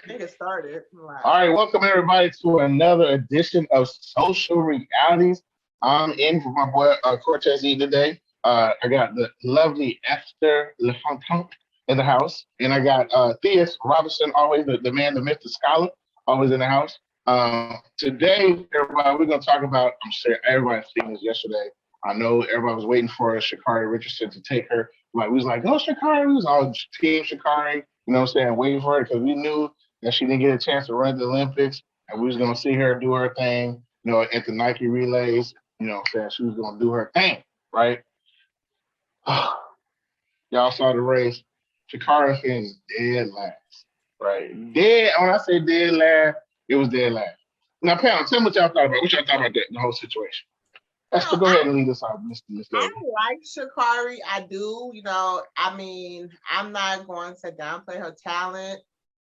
Get it started. Wow. All right, welcome everybody to another edition of Social Realities. I'm in for my boy Cortez E today. I got the lovely Esther LeFontaine in the house, and I got Theus Robinson, always the man, the myth, the scholar, always in the house. Today, everybody, we're going to talk about. I'm sure everybody's seen this yesterday. I know everybody was waiting for Sha'Carri Richardson to take her. Like we was like, go Sha'Carri. We was all team Sha'Carri. You know what I'm saying? Waiting for her because we knew that she didn't get a chance to run the Olympics, and we was gonna see her do her thing, at the Nike relays. You know what I'm saying? She was gonna do her thing, right? Y'all saw the race. Shakara finished dead last, right? Dead. When I say dead last, it was dead last. Now, Pam, tell me what y'all thought about. What y'all thought about that, the whole situation? You Esther, know, go ahead and lead us out, Miss I Lady. like Shakari. I do. I mean, I'm not going to downplay her talent.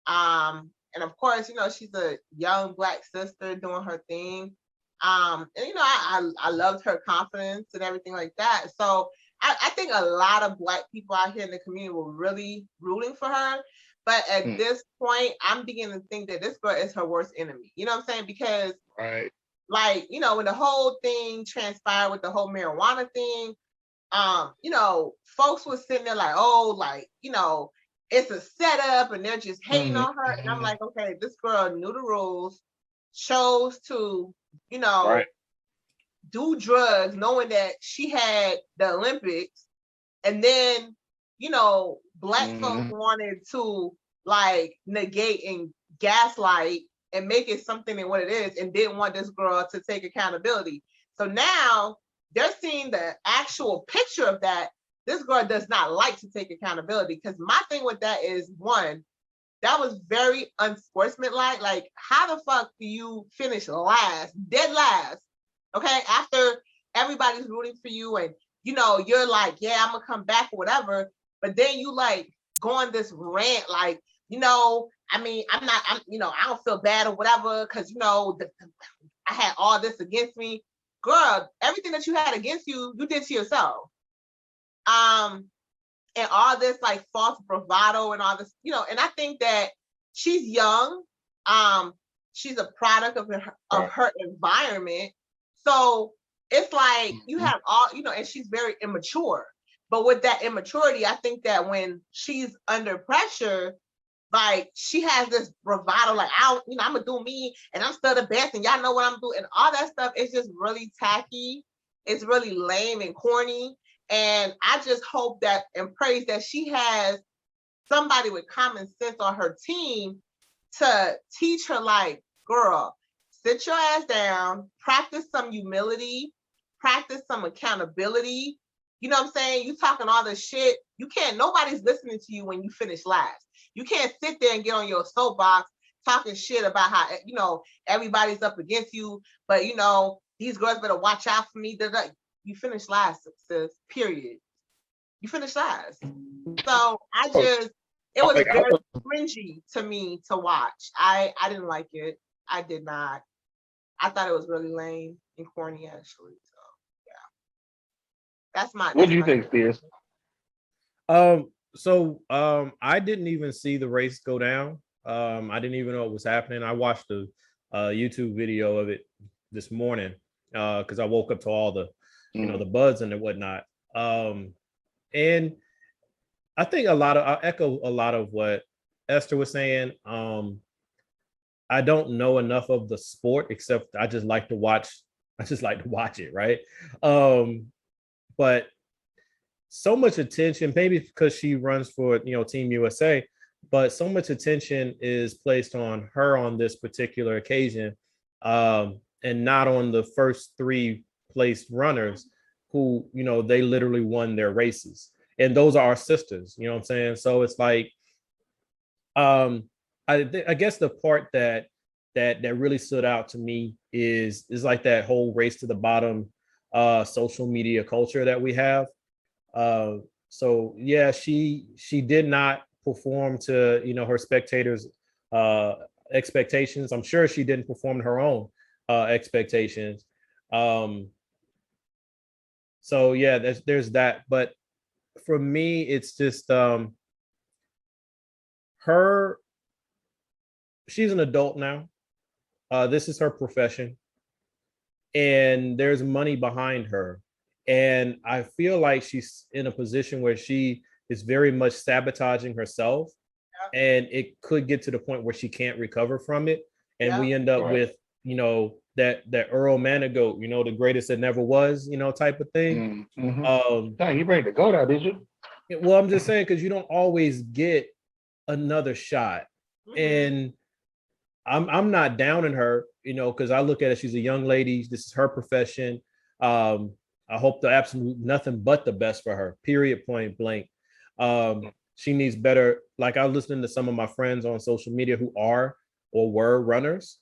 And of course, she's a young black sister doing her thing. And I loved her confidence and everything like that. So I think a lot of black people out here in the community were really rooting for her. But at Hmm. this point, I'm beginning to think that this girl is her worst enemy. You know what I'm saying? Because Right. when the whole thing transpired with the whole marijuana thing, folks was sitting there like, oh, like, it's a setup and they're just hating on her. And I'm Mm-hmm. like, okay, this girl knew the rules, chose to, you know, Right. do drugs, knowing that she had the Olympics. And then, black folks Mm-hmm. wanted to like negate and gaslight and make it something than what it is and didn't want this girl to take accountability. So now they're seeing the actual picture of that. This girl does not like to take accountability because my thing with that is one, that was very unsportsmanlike. Like, how the fuck do you finish last, dead last? Okay, after everybody's rooting for you, and you're like, yeah, I'm gonna come back or whatever. But then you like go on this rant, like, I mean, I don't feel bad or whatever, because I had all this against me. Girl, everything that you had against you, you did to yourself. Um, and all this like false bravado and all this, and I think that she's young. Um, she's a product of Right. her environment. So it's like you Mm-hmm. have all, and she's very immature. But with that immaturity, I think that when she's under pressure, like she has this bravado, like I'm gonna do me and I'm still the best and y'all know what I'm doing and all that stuff is just really tacky. It's really lame and corny. And I just hope that and praise that she has somebody with common sense on her team to teach her, like, girl, sit your ass down, practice some humility, practice some accountability. You know what I'm saying? You talking all this shit. You can't, nobody's listening to you when you finish last. You can't sit there and get on your soapbox talking shit about how, everybody's up against you, but these girls better watch out for me. You finish last, sis, period. You finish last. So it was Like I very was cringy to me to watch. I didn't like it. I did not. I thought it was really lame and corny actually. So yeah, What that's do you my think, Spears? I didn't even see the race go down. I didn't even know what was happening. I watched a YouTube video of it this morning because I woke up to all the, the Mm. buzz and whatnot. Um, and I think I echo a lot of what Esther was saying. I don't know enough of the sport except I just like to watch. I just like to watch it, right? Um, but so much attention, maybe because she runs for Team USA, but so much attention is placed on her on this particular occasion, and not on the first three placed runners who they literally won their races, and those are our sisters. You know what I'm saying? So it's like, um, I guess the part that really stood out to me is like that whole race to the bottom social media culture that we have. uh, so yeah, she did not perform to her spectators' uh, expectations. I'm sure she didn't perform to her own expectations. Um, so yeah, there's that. But for me, it's just her she's an adult now. This is her profession, and there's money behind her. And I feel like she's in a position where she is very much sabotaging herself, and it could get to the point where she can't recover from it. And we end up with, that Earl Manigault, the greatest that never was, type of thing. Dang, you ready to go now, did you? Well, I'm just saying, because you don't always get another shot. And I'm not downing her, because I look at it, she's a young lady. This is her profession. I hope the absolute nothing but the best for her, period, point blank. She needs better. Like, I was listening to some of my friends on social media who are or were runners,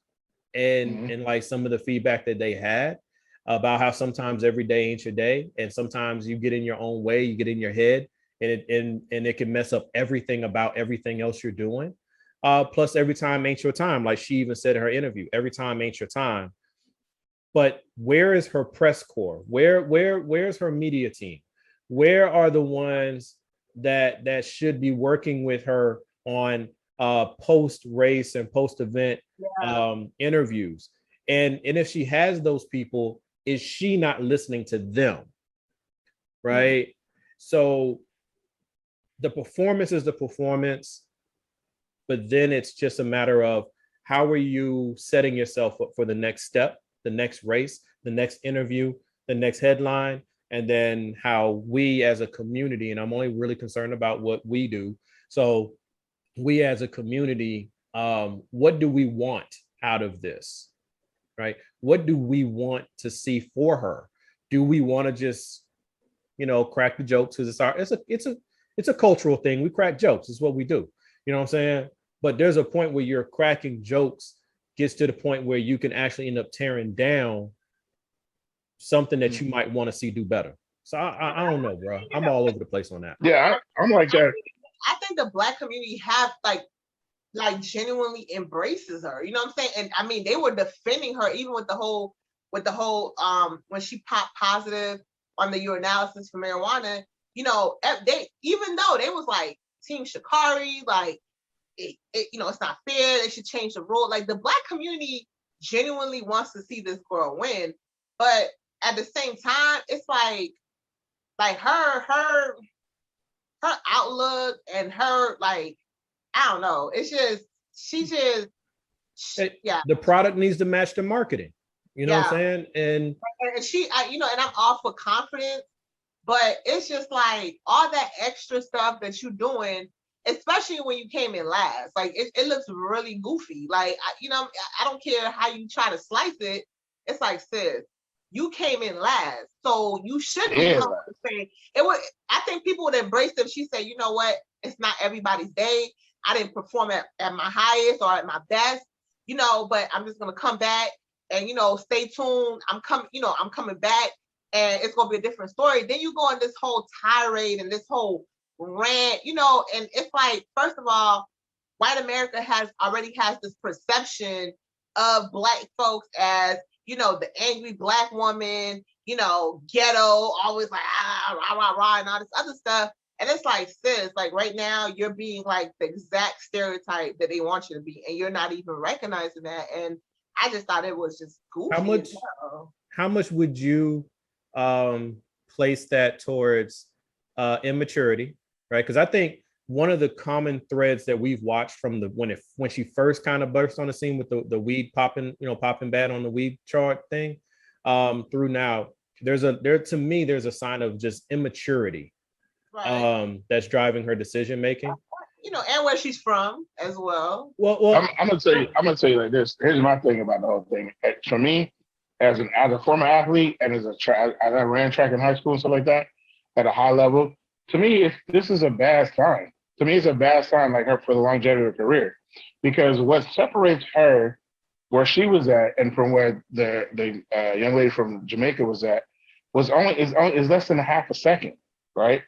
and like some of the feedback that they had about how sometimes every day ain't your day, and sometimes you get in your own way, you get in your head, and it can mess up everything about everything else you're doing. Plus, every time ain't your time. Like she even said in her interview, every time ain't your time. But where is her press corps? Where's her media team? Where are the ones that should be working with her on post race and post event interviews? And if she has those people, is she not listening to them? Right. So the performance is the performance, but then it's just a matter of how are you setting yourself up for the next step, the next race, the next interview, the next headline, and then how we as a community, and I'm only really concerned about what we do. So we as a community, what do we want out of this, right? What do we want to see for her? Do we want to just, crack the jokes? Because it's a cultural thing. We crack jokes. It's what we do. You know what I'm saying? But there's a point where you're cracking jokes gets to the point where you can actually end up tearing down something that you might want to see do better. So I don't know, bro. I'm all over the place on that. Yeah, I'm like that. I think the Black community have like genuinely embraces her. You know what I'm saying? And I mean, they were defending her even with the whole when she popped positive on the urinalysis for marijuana. They, even though they was like Team Sha'Carri, like it's not fair. They should change the rule. Like the Black community genuinely wants to see this girl win, but at the same time, it's like her outlook and her, like, I don't know. It's just the product needs to match the marketing. You know what I'm saying? And and I'm all for confidence, but it's just like all that extra stuff that you're doing, especially when you came in last. Like it looks really goofy. Like I don't care how you try to slice it. It's like, sis, you came in last, so you should be saying it would. I think people would embrace if she said, you know what, it's not everybody's day. I didn't perform at my highest or at my best, but I'm just gonna come back and stay tuned. I'm coming back, and it's gonna be a different story. Then you go on this whole tirade and this whole rant, and it's like, first of all, white America already has this perception of Black folks as, the angry Black woman, ghetto, always like rah, rah, rah, and all this other stuff. And it's like, sis, like right now you're being like the exact stereotype that they want you to be, and you're not even recognizing that. And I just thought it was just goofy. How much would you place that towards immaturity, right? Because I think one of the common threads that we've watched from when she first kind of burst on the scene with the weed popping bad on the weed chart thing, through now, there's a sign of just immaturity, right, that's driving her decision making. And where she's from as well. Well, I'm gonna tell you like this. Here's my thing about the whole thing. For me, as a former athlete and as I ran track in high school and stuff like that at a high level, to me, this is a bad sign. To me, it's a bad sign, like her, for the longevity of her career, because what separates her where she was at and from where the young lady from Jamaica was at is less than a half a second, right?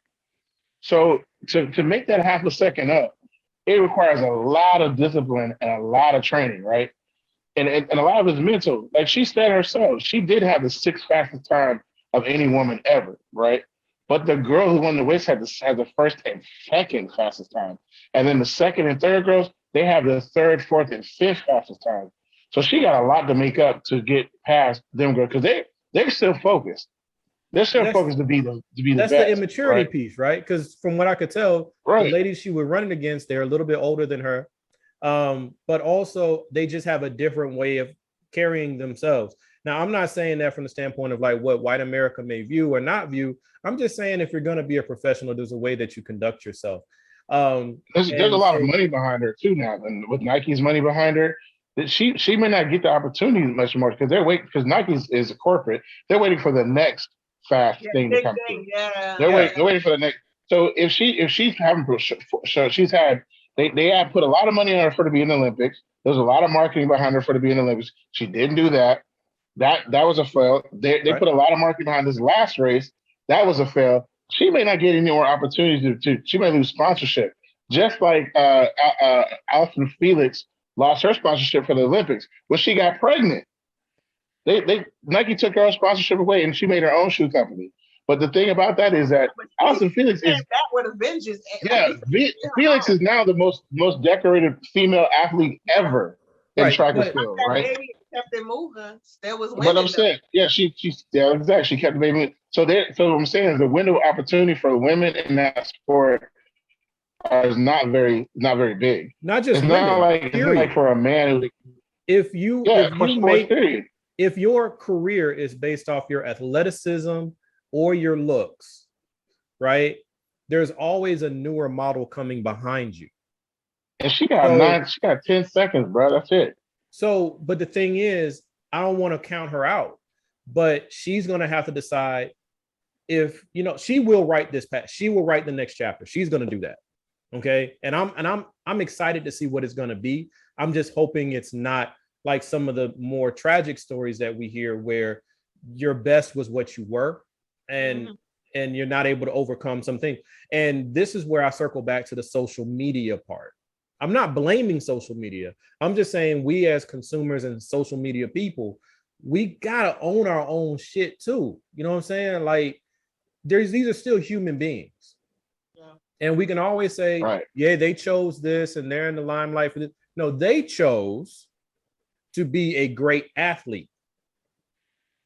So to make that half a second up, it requires a lot of discipline and a lot of training, right? And a lot of it's mental. Like she said herself, she did have the sixth fastest time of any woman ever, right? But the girl who won the race had the first and second fastest time. And then the second and third girls they have the third, fourth, and fifth fastest time. So she got a lot to make up to get past them girls because they're still focused. They're still That's focused to be the that's the best, immaturity right? piece, right? Because from what I could tell, the Right. ladies she was running against, they're a little bit older than her. But also they just have a different way of carrying themselves. Now, I'm not saying that from the standpoint of like what white America may view or not view. I'm just saying if you're going to be a professional, there's a way that you conduct yourself. There's a And lot of so, money behind her too now, and with Nike's money behind her, that she may not get the opportunity much more because they're waiting because Nike's is a corporate. They're waiting for the next fast Yeah, thing to big come through. thing. Yeah, They're yeah, waiting. They're waiting for the next. So if she's having so she's had they had put a lot of money on her for to be in the Olympics. There's a lot of marketing behind her for to be in the Olympics. She didn't do that. That was a fail. They right. put a lot of marketing behind this last race. That was a fail. She may not get any more opportunities to she may lose sponsorship. Just like Alvin Felix lost her sponsorship for the Olympics when she got pregnant. They Nike took her sponsorship away and she made her own shoe company. But the thing about that is that but Alison she Felix came is back with a vengeance. Like yeah, you said, she did her Felix own. is now the most decorated female athlete ever in Right. track and But field, That right? baby kept it moving. There was But I'm winning though. saying, yeah, she's yeah, exactly. She kept the baby. So what I'm saying is the window of opportunity for women in that sport is not very big. not just women, It's not like period. for a man who If you yeah if for you sports make period. if your career is based off your athleticism or your looks, right? There's always a newer model coming behind you. And So, she got 10 seconds, bro. That's it. but the thing is, I don't want to count her out, but she's going to have to decide if, she will write this path. She will write the next chapter. She's going to do that. Okay. And I'm excited to see what it's going to be. I'm just hoping it's not like some of the more tragic stories that we hear where your best was what you were and Mhm. and you're not able to overcome something. And this is where I circle back to the social media part. I'm not blaming social media. I'm just saying we as consumers and social media people, we gotta own our own shit too. You know what I'm saying? Like these are still human beings. Yeah. And we can always say, Right. yeah, they chose this and they're in the limelight for this. No, they chose to be a great athlete.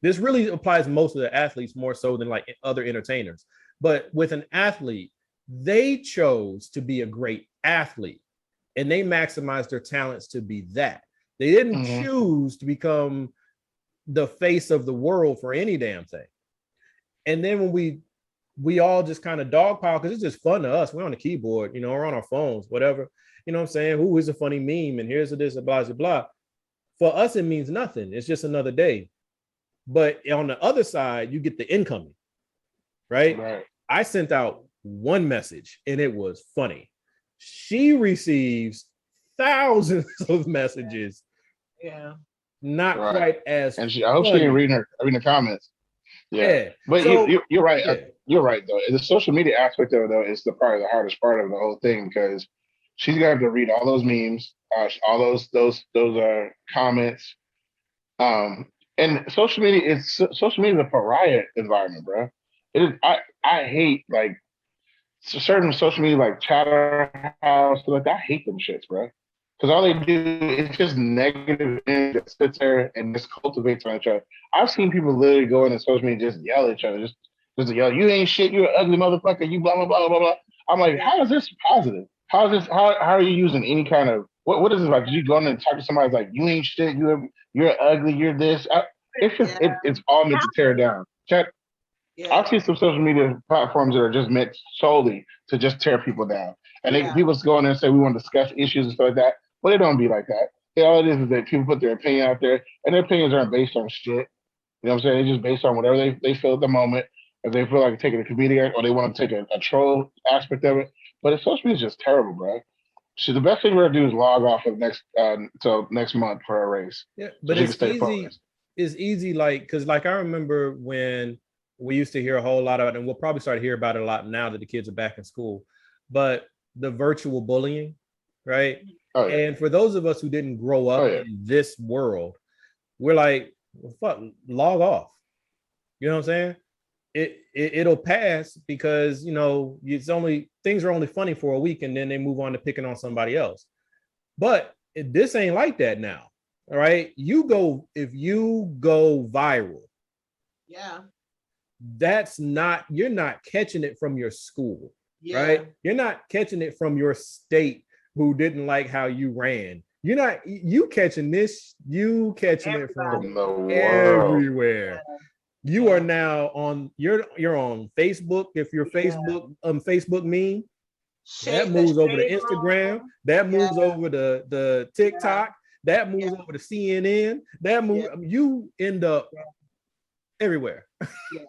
This really applies most of the athletes more so than like other entertainers. But with an athlete, they chose to be a great athlete and they maximized their talents to be that. They didn't Mm-hmm. choose to become the face of the world for any damn thing. And then when we all just kind of dogpile because it's just fun to us. We're on the keyboard, we're on our phones, whatever. You know what I'm saying? Who is a funny meme? And here's this, blah, blah, blah. For us, it means nothing. It's just another day. But on the other side, you get the incoming, right? Right. I sent out one message and it was funny. She receives thousands of messages. Yeah. Not Right. quite as And I hope she funny. didn't read the comments. Yeah. But So, you're right. yeah. You're right though. The social media aspect of it though is probably the hardest part of the whole thing because she's gonna have to read all those memes, all those comments. And social media is a pariah environment, bro. It is. I hate like certain social media like Chatter House, like I hate them shits, bro. Because all they do is just negative energy that sits there and just cultivates on each other. I've seen people literally go into social media and just yell at each other, just yell, "You ain't shit, you an ugly motherfucker, you blah blah blah blah blah." I'm like, how is this positive? How is this? How are you using any kind of what is this like? You going and talk to somebody like you ain't shit, you're ugly, you're this. It's just it's all meant to tear down. Chat. Yeah. I've seen some social media platforms that are just meant solely to just tear people down. And people go in there and say we want to discuss issues and stuff like that. But it don't be like that. All it is that people put their opinion out there, and their opinions aren't based on shit. You know what I'm saying? They're just based on whatever they feel at the moment. If they feel like taking a comedian or they want to take a troll aspect of it. But it's social media is just terrible, bro. So the best thing we're gonna do is log off of next till next month for a race. Yeah, So but she can it's stay easy. focused. It's easy, like because like I remember when we used to hear a whole lot of it, and we'll probably start to hear about it a lot now that the kids are back in school. But the virtual bullying, right? Oh yeah. And for those of us who didn't grow up in this world, we're like, well, fuck, log off. You know what I'm saying? It'll pass because it's only things are only funny for a week, and then they move on to picking on somebody else. But this ain't like that now. All right. If you go viral, Yeah. You're not catching it from your school, Yeah. right? You're not catching it from your state who didn't like how you ran. You catching it from From the world. everywhere. Yeah. You are now on you're on Facebook. If you're Yeah. Facebook meme, that Shade, the moves over to shade Instagram, room. that Yeah. moves over to the TikTok, that moves over to CNN, that move you end up everywhere. Yeah.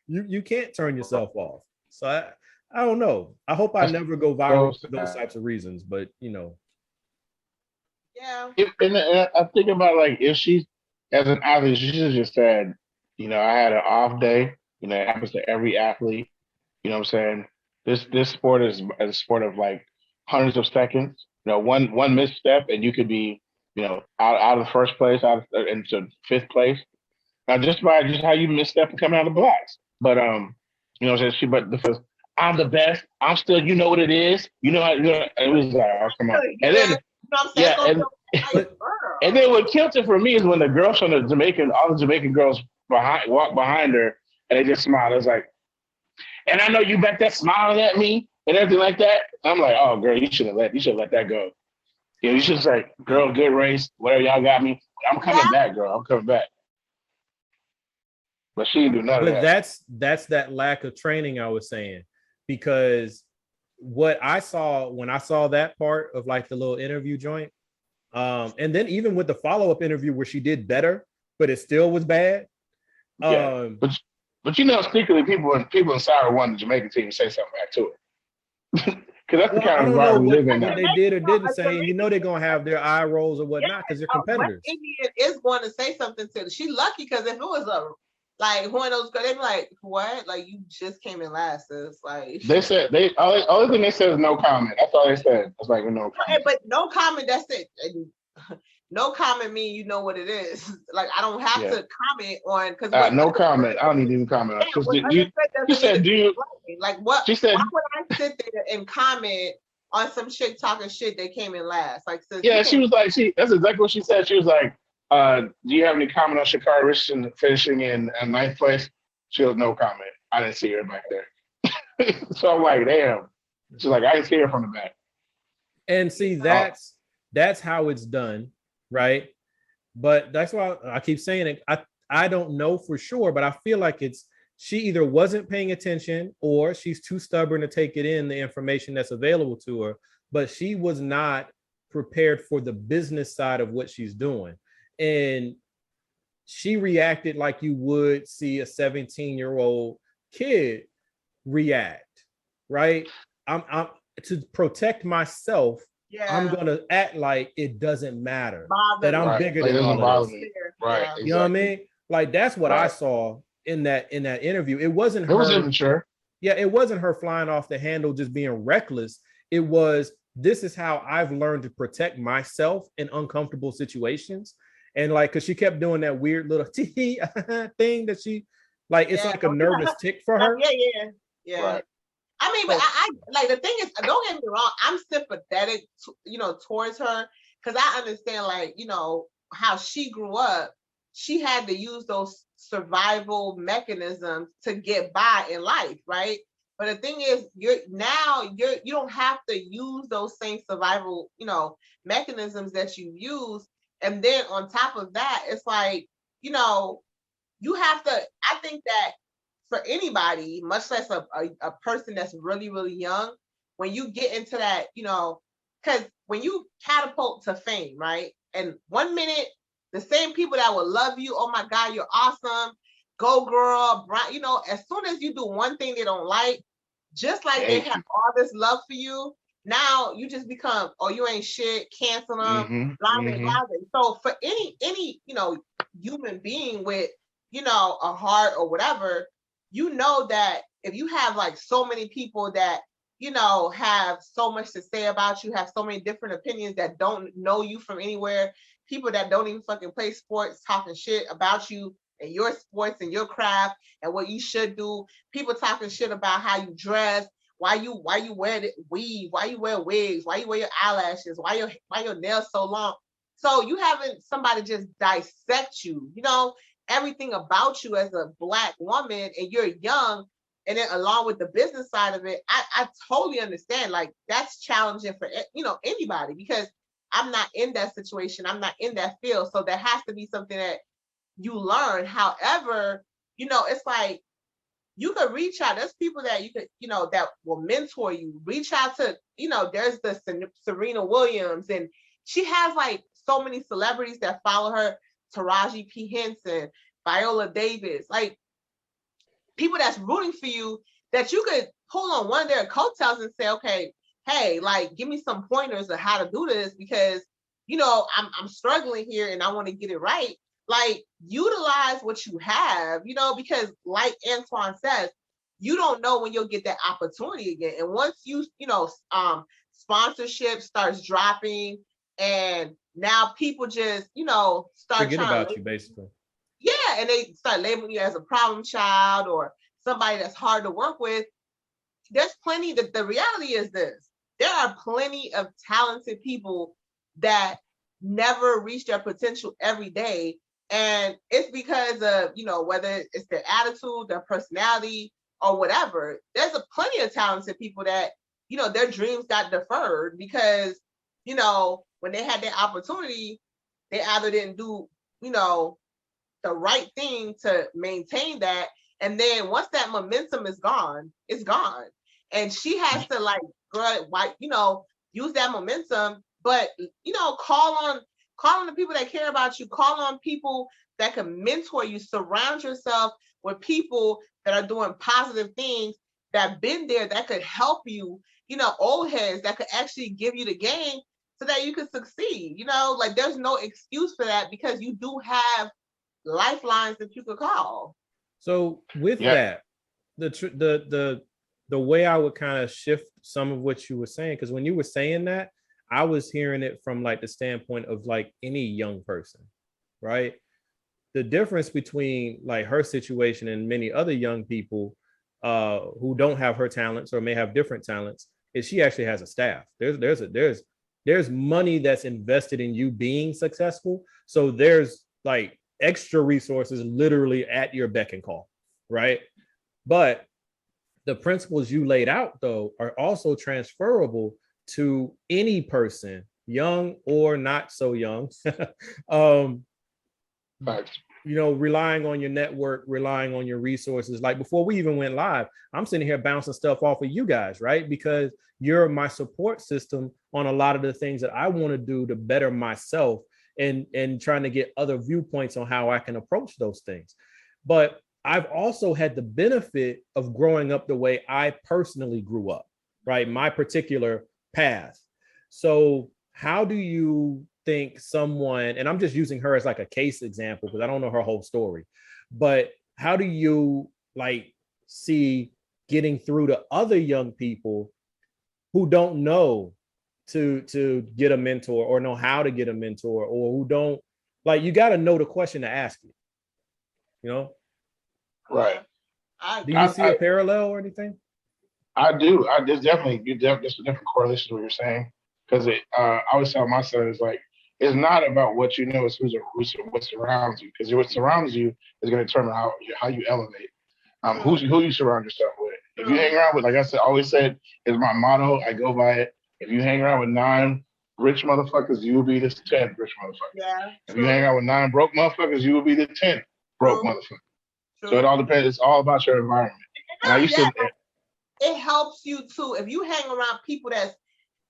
You can't turn yourself off. So I don't know. I hope I That's never go so viral for those sad. types of reasons, but you know. Yeah. And I think about like if she's as an athlete, she should have just said, I had an off day. It happens to every athlete. You know what I'm saying? This sport is a sport of like hundreds of seconds. One misstep and you could be, out of the first place, into fifth place. Now just by just how you misstep and coming out of the blocks. But but the first, I'm the best. I'm still, you know what it is. You know how it was like, oh come on. And Yeah. then You know what I'm saying? yeah, and But and then what killed it for me is when the girls from all the Jamaican girls walk behind her and they just smile. It's like, and I know you back there smiling at me and everything like that. I'm like, oh girl, you should have let that go. You should say, girl, good race, whatever y'all got me. I'm coming back, girl. I'm coming back. But she didn't do none of but that. that's that lack of training I was saying, because what I saw when I saw that part of like the little interview joint, and then even with the follow-up interview where she did better, but it still was bad. Yeah. But secretly people in Sour wanted the Jamaican team to say something back to her. Because that's the I kind of don't know environment we live in what now. they did or didn't say. And they're gonna have their eye rolls or whatnot because they're competitors. West Indian is going to say something to her. She lucky because if it was like one of those girls, they'd be like, "What? Like you just came in last?" It's like They said only thing they said is no comment. That's all they said. It's like no comment. But no comment. That's it. No comment mean you know what it is. Like I don't have to comment on because no comment. I don't need to even comment on it. You said, do you? Like what? She said, why would I sit there and comment on some shit talking shit that came in last? Like, she was like, that's exactly what she said. She was like, do you have any comment on Sha'Carri Richardson finishing in ninth place? She was no comment. I didn't see her back there. So I'm like, damn. She's like, I didn't see her from the back. And see, that's how it's done, right? But that's why I keep saying it. I don't know for sure, but I feel like she either wasn't paying attention or she's too stubborn to take it in, the information that's available to her, but she was not prepared for the business side of what she's doing. And she reacted like you would see a 17-year-old kid react, right? I'm to protect myself. I'm gonna act like it doesn't matter that I'm bigger than all of this. Right. Exactly. You know what I mean? Like that's what I saw in that interview. It wasn't her. It was immature. Yeah, it wasn't her flying off the handle, just being reckless. It was, this is how I've learned to protect myself in uncomfortable situations. And like, cause she kept doing that weird little thing that she like, it's like a nervous tick for her. Yeah. Right. I mean, but I like, the thing is, don't get me wrong, I'm sympathetic, towards her, because I understand, like, how she grew up. She had to use those survival mechanisms to get by in life, right? But the thing is, you don't have to use those same survival, mechanisms that you use. And then on top of that, it's like, you have to, I think that for anybody, much less a person that's really, really young, when you get into that, because when you catapult to fame, right? And 1 minute, the same people that will love you, oh my God, you're awesome, go girl, as soon as you do one thing they don't like, just like they have all this love for you, now you just become, oh, you ain't shit, cancel them, blah, blah, blah. So for any human being with, a heart or whatever, that if you have like so many people that, have so much to say about you, have so many different opinions that don't know you from anywhere, people that don't even fucking play sports talking shit about you and your sports and your craft and what you should do, people talking shit about how you dress, why you wear the weave, why you wear wigs, why you wear your eyelashes, why your nails so long. So you having somebody just dissect you, everything about you as a Black woman, and you're young, and then along with the business side of it, I totally understand. Like, that's challenging for anybody, because I'm not in that situation, I'm not in that field, so there has to be something that you learn. However, it's like, you could reach out. There's people that you could, that will mentor you. Reach out to, there's the Serena Williams, and she has like so many celebrities that follow her. Taraji P. Henson, Viola Davis, like people that's rooting for you, that you could pull on one of their coattails and say, okay, hey, like, give me some pointers of how to do this, because I'm struggling here and I want to get it right. Like, utilize what you have, because like Antoine says, you don't know when you'll get that opportunity again. And once sponsorship starts dropping, and now people just, start Forget trying about to you, basically. yeah, and they start labeling you as a problem child or somebody that's hard to work with. There's plenty. The reality is this: there are plenty of talented people that never reach their potential every day, and it's because of whether it's their attitude, their personality, or whatever. There's plenty of talented people that their dreams got deferred because when they had their opportunity, they either didn't do the right thing to maintain that. And then once that momentum is gone, it's gone. And she has to like, girl, why, use that momentum, but call on the people that care about you, call on people that can mentor you, surround yourself with people that are doing positive things, that been there, that could help you, old heads that could actually give you the game so that you can succeed. Like, there's no excuse for that, because you do have lifelines that you could call. So with that, the way I would kind of shift some of what you were saying, because when you were saying that, I was hearing it from like the standpoint of like any young person, right? The difference between like her situation and many other young people who don't have her talents or may have different talents is she actually has a staff. There's money that's invested in you being successful. So there's like extra resources literally at your beck and call, right? But the principles you laid out, though, are also transferable to any person, young or not so young. Relying on your network, relying on your resources. Like before we even went live, I'm sitting here bouncing stuff off of you guys, right? Because you're my support system on a lot of the things that I want to do to better myself, and trying to get other viewpoints on how I can approach those things. But I've also had the benefit of growing up the way I personally grew up, right? My particular path. So how do you think someone, and I'm just using her as like a case example because I don't know her whole story, but how do you like see getting through to other young people who don't know to get a mentor or know how to get a mentor, or who don't, like, you got to know the question to ask you, Right. Do you see a parallel or anything? I do. There's definitely a different correlation to what you're saying, because I always tell my son, it's like, it's not about what you know, it's what surrounds you, because what surrounds you is going to determine how you elevate. Who you surround yourself with. If you hang around with, like I said, always said, is my motto. I go by it. If you hang around with 9 rich motherfuckers, you will be the 10th rich motherfucker. Yeah. If you hang out with 9 broke motherfuckers, you will be the 10th broke motherfucker. So it all depends. It's all about your environment. And I used to. It helps you too if you hang around people that's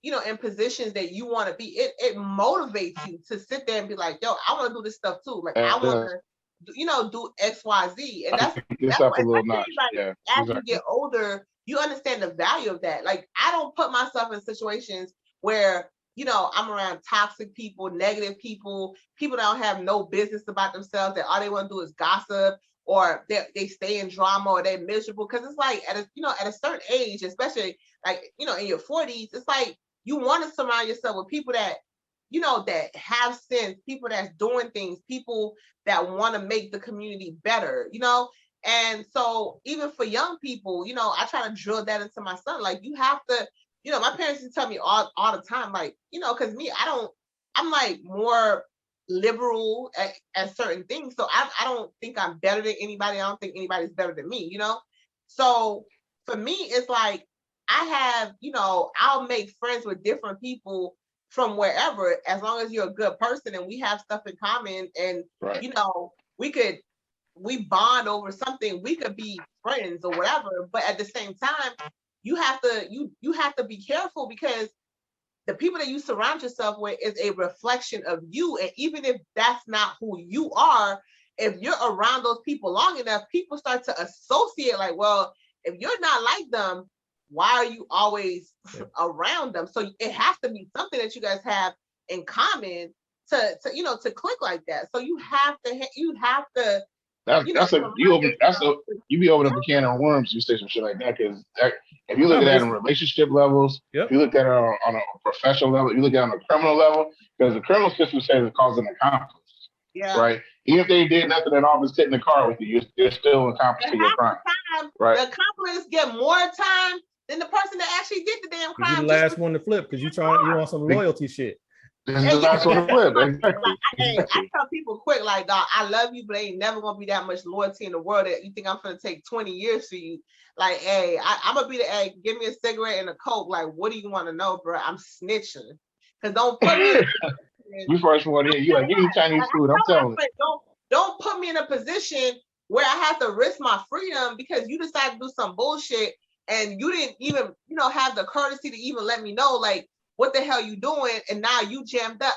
in positions that you want to be. It motivates you to sit there and be like, yo, I want to do this stuff too. Like I want to do X, Y, Z. And that's up a little notch. Like, as you get older, you understand the value of that. Like, I don't put myself in situations where I'm around toxic people, negative people that don't have no business about themselves, that all they want to do is gossip, or they stay in drama, or they're miserable. Because it's like at a certain age, especially like in your 40s, it's like you want to surround yourself with people that that have sense, people that's doing things, people that want to make the community better. And so even for young people, you know, I try to drill that into my son. Like you have to, you know, my parents used to tell me all the time, like, you know, because me, I'm like more liberal at certain things. So I don't think I'm better than anybody. I don't think anybody's better than me, you know? So for me, it's like I have, you know, I'll make friends with different people from wherever, as long as you're a good person and we have stuff in common and, Right. you know, we bond over something, we could be friends or whatever, but at the same time, you have to be careful because the people that you surround yourself with is a reflection of you. And even if that's not who you are, if you're around those people long enough, people start to associate like, well, if you're not like them, why are you always around them? So it has to be something that you guys have in common to you know to click like that. So you have to you know That's a you surround open that's a yourself with- you be opening up a can of worms. You say some shit like that because if you look No, at but that in relationship levels, if yep. you look at it on a professional level, you look at it on a criminal level, because the criminal system says it calls an accomplice, yeah. right? Even if they did nothing at all but sit in the car with you, you're still an accomplice And to your half crime, the time, right? the accomplice get more time than the person that actually did the damn Because you the crime. Just last one to flip because you want some loyalty shit. This is and the last one to flip. like, hey, I Exactly. tell people quick, like, dog, I love you, but ain't never gonna be that much loyalty in the world that you think I'm gonna take 20 years for you. Like, hey, I'm gonna be the hey, give me a cigarette and a Coke. Like, what do you want to know, bro? I'm snitching. Cause don't put me in You first one in, you like, give me Chinese like, food. I'm I tell telling my friend, don't put me in a position where I have to risk my freedom because you decided to do some bullshit and you didn't even, you know, have the courtesy to even let me know, like, what the hell you doing? And now you jammed up.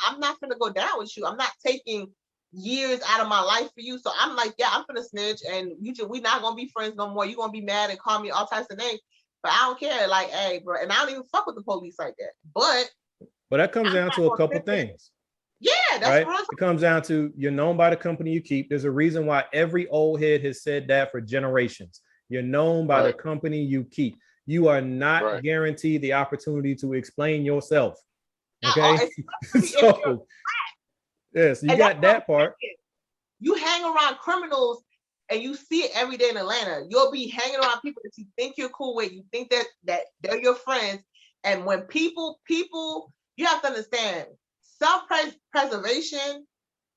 I'm not gonna go down with you. I'm not taking years out of my life for you. So I'm like, yeah, I'm gonna snitch, and we not gonna be friends no more. You gonna be mad and call me all types of names, but I don't care. Like, hey, bro, and I don't even fuck with the police like that. But that comes I'm down not to a gonna couple sit there. things, Yeah, that's right? real. It comes down to you're known by the company you keep. There's a reason why every old head has said that for generations. You're known by the company you keep. You are not guaranteed the opportunity to explain yourself. Okay. So, yes, you got that part. You hang around criminals and you see it every day in Atlanta. You'll be hanging around people that you think you're cool with, you think that they're your friends. And when people, you have to understand, self-preservation,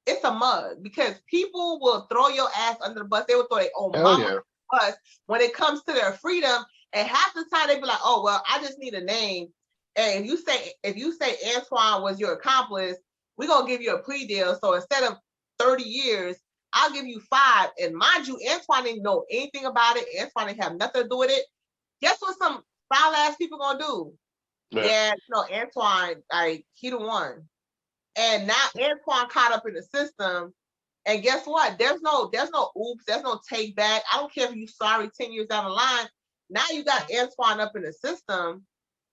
it's a mug because people will throw your ass under the bus. They will throw their own mama under the bus when it comes to their freedom. And half the time they be like, oh, well, I just need a name. And if you say Antoine was your accomplice, we're gonna give you a plea deal. So instead of 30 years, I'll give you 5. And mind you, Antoine didn't know anything about it. Antoine didn't have nothing to do with it. Guess what some foul ass people gonna do? Yeah, you know, Antoine, like, he the one. And now Antoine caught up in the system. And guess what? There's no oops, there's no take back. I don't care if you sorry 10 years down the line. Now you got Antoine up in the system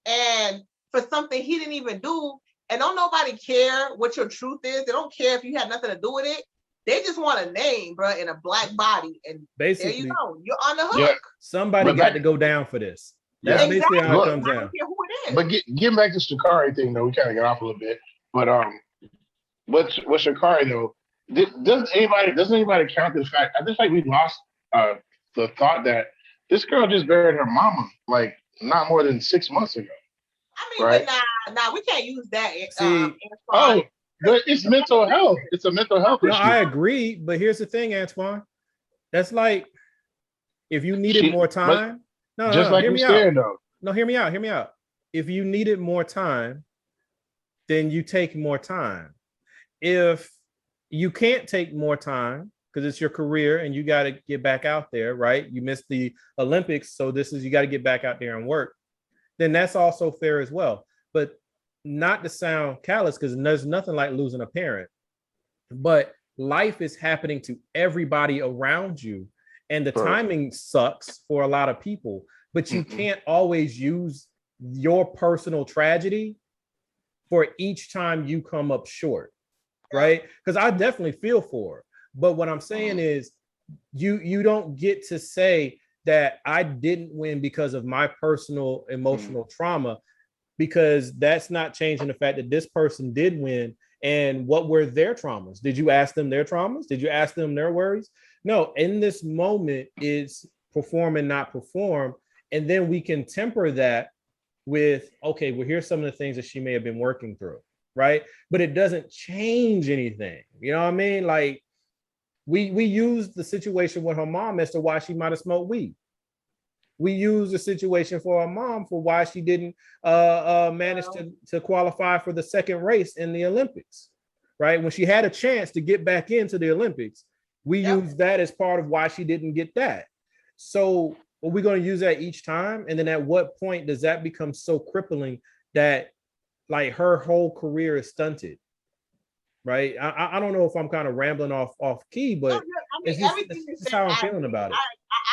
and for something he didn't even do. And don't nobody care what your truth is. They don't care if you had nothing to do with it. They just want a name, bro, in a black body. And basically, there you go. You're on the hook. Yeah. Somebody got to go down for this. That's basically how it comes down. I don't care who it is. But getting back to Sha'Carri thing, though, we kind of got off a little bit. But with Sha'Carri though, doesn't anybody count the fact? I just like we lost the thought that this girl just buried her mama like not more than 6 months ago. I mean, right? But nah, we can't use that. But it's mental health. It's a mental health issue. No, I agree. But here's the thing, Antoine. That's like if you needed more time. Hear me out. No, hear me out. Hear me out. If you needed more time, then you take more time. If you can't take more time because it's your career and you got to get back out there, right? You missed the Olympics, so you got to get back out there and work. Then that's also fair as well. But not to sound callous, because there's nothing like losing a parent, but life is happening to everybody around you. And the timing sucks for a lot of people, but you can't always use your personal tragedy for each time you come up short, right? Because I definitely feel for her. But what I'm saying is you don't get to say that I didn't win because of my personal emotional trauma, because that's not changing the fact that this person did win. And what were their traumas? Did you ask them their traumas? Did you ask them their worries? No, in this moment, it's perform and not perform. And then we can temper that with, okay, well, here's some of the things that she may have been working through, right? But it doesn't change anything. You know what I mean? Like we use the situation with her mom as to why she might have smoked weed. We use the situation for her mom for why she didn't manage to qualify for the second race in the Olympics, right? When she had a chance to get back into the Olympics, we use that as part of why she didn't get that. So are we going to use that each time? And then at what point does that become so crippling that like her whole career is stunted? Right. I don't know if I'm kind of rambling off key, but I mean, everything you said, how I'm feeling about it.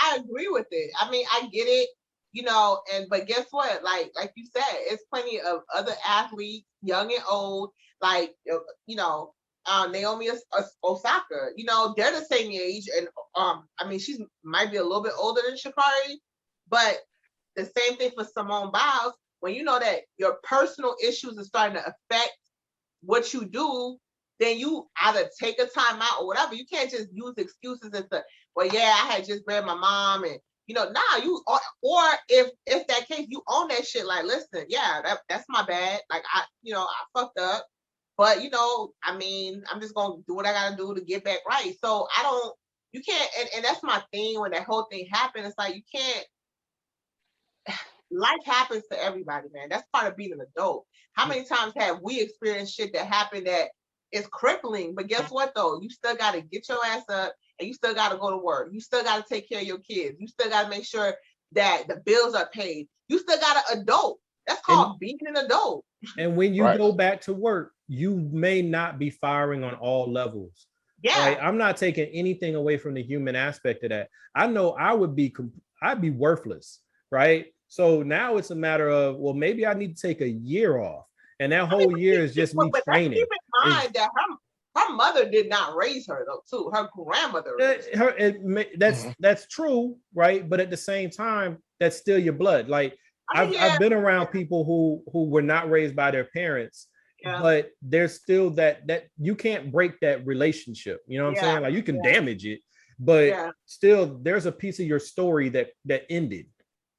I agree with it. I mean, I get it, you know, but guess what? Like you said, it's plenty of other athletes, young and old, like you know, Naomi Osaka, you know, they're the same age, and I mean, she's might be a little bit older than Sha'Carri, but the same thing for Simone Biles. When you know that your personal issues are starting to affect what you do, then you either take a time out or whatever. You can't just use excuses and say, well, yeah, I had just buried my mom, and you know, nah, you or if that case, you own that shit. Like, listen, yeah, that's my bad. Like I fucked up. But you know, I mean, I'm just gonna do what I gotta do to get back right. So you can't, and that's my thing when that whole thing happened. It's like you can't. Life happens to everybody, man. That's part of being an adult. How many times have we experienced shit that happened that is crippling? But guess what though? You still gotta get your ass up and you still gotta go to work. You still gotta take care of your kids. You still gotta make sure that the bills are paid. You still gotta adult. That's called being an adult. And when you go back to work, you may not be firing on all levels. Yeah. Right? I'm not taking anything away from the human aspect of that. I know I'd be worthless, right? So now it's a matter of, well, maybe I need to take a year off. And that whole year is just me training. Keep in mind that her mother did not raise her though, too. Her grandmother raised her. That's true, right? But at the same time, that's still your blood. Like I've been around people who were not raised by their parents, but there's still that you can't break that relationship. You know what I'm saying? Like you can damage it, but still there's a piece of your story that ended.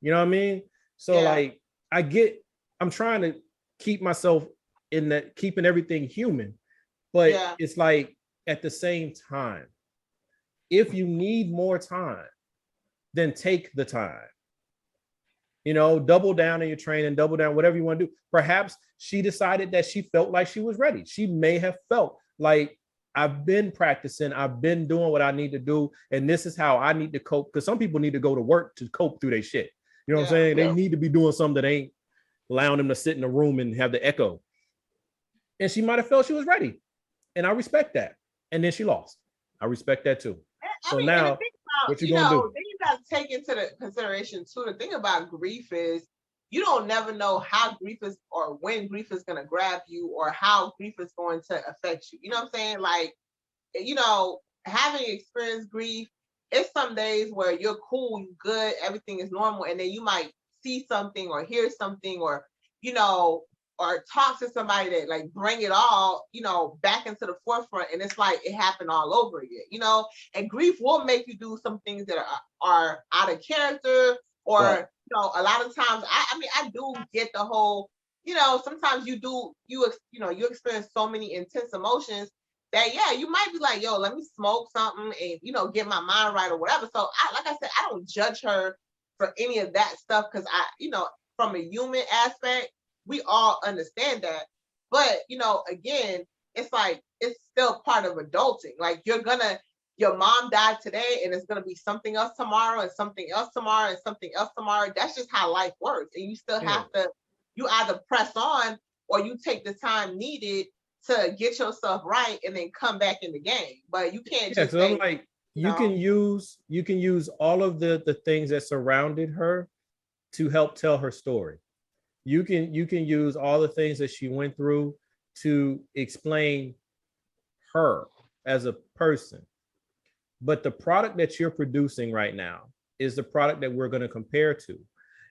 You know what I mean? So like I'm trying to keep myself in that, keeping everything human, but it's like at the same time, if you need more time, then take the time. You know, double down in your training, double down, whatever you want to do. Perhaps she decided that she felt like she was ready. She may have felt like, I've been practicing, I've been doing what I need to do, and this is how I need to cope. Because some people need to go to work to cope through their shit. You know what I'm saying? They need to be doing something that ain't allowing them to sit in a room and have the echo. And she might have felt she was ready. And I respect that. And then she lost. I respect that too. So now, what you gonna do? Then you got to take into the consideration too. The thing about grief is you don't never know how grief is or when grief is going to grab you or how grief is going to affect you. You know what I'm saying? Like, you know, having experienced grief, it's some days where you're cool, you're good, everything is normal, and then you might see something or hear something or, you know, or talk to somebody that like bring it all, you know, back into the forefront, and it's like it happened all over again, you know. And grief will make you do some things that are out of character, or you know, a lot of times, I mean, I do get the whole, you know, sometimes you experience so many intense emotions that you might be like, yo, let me smoke something and, you know, get my mind right or whatever. So like I said, I don't judge her for any of that stuff, because you know, from a human aspect, we all understand that. But, you know, again, it's like, it's still part of adulting. Like your mom died today and it's going to be something else tomorrow and something else tomorrow and something else tomorrow. That's just how life works. And you still have to, you either press on or you take the time needed to get yourself right and then come back in the game. But you can't just I'm like, you can use all of the things that surrounded her to help tell her story. You can use all the things that she went through to explain her as a person. But the product that you're producing right now is the product that we're going to compare to.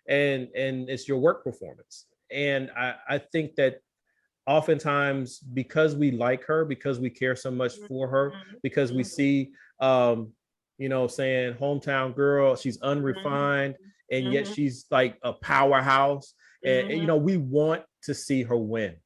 And it's your work performance. And I think that oftentimes, because we like her, because we care so much for her, because we see saying hometown girl. She's unrefined, and yet Mhm. she's like a powerhouse. And, Mhm. we want to see her win.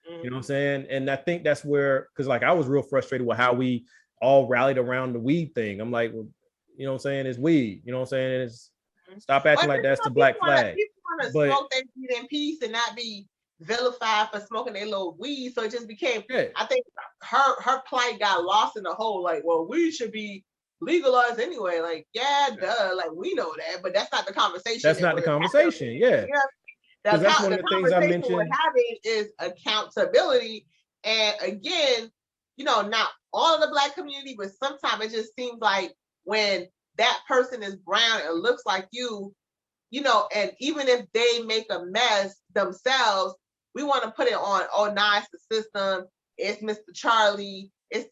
You know what I'm Mhm. saying? And I think that's where, because like I was real frustrated with how we all rallied around the weed thing. I'm like, well, you know what I'm saying? It's weed. You know what I'm saying? It's stop But acting like that's the black flag. people wanna But smoke their weed in peace and not be vilified for smoking their little weed. So it just became, yeah, I think her plight got lost in the whole like, well, weed should be legalized anyway. Like, yeah, duh, like we know that, but that's not the conversation that's that not the we're conversation. having. Yeah, You know, because that's one the of the things I conversation we're mentioned. having is accountability. And again, not all of the black community, but sometimes it just seems like when that person is brown and looks like and even if they make a mess themselves, we want to put it on, oh, nah, it's the system, it's Mr. Charlie, and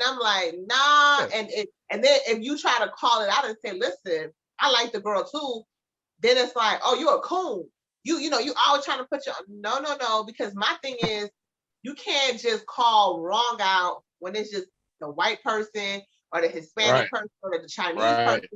I'm like, nah, Yeah. and then if you try to call it out and say, listen, I like the girl too, then it's like, oh, you're a coon. You always trying to put your no, because my thing is you can't just call wrong out when it's just the white person or the Hispanic Right. person or the Chinese Right. person.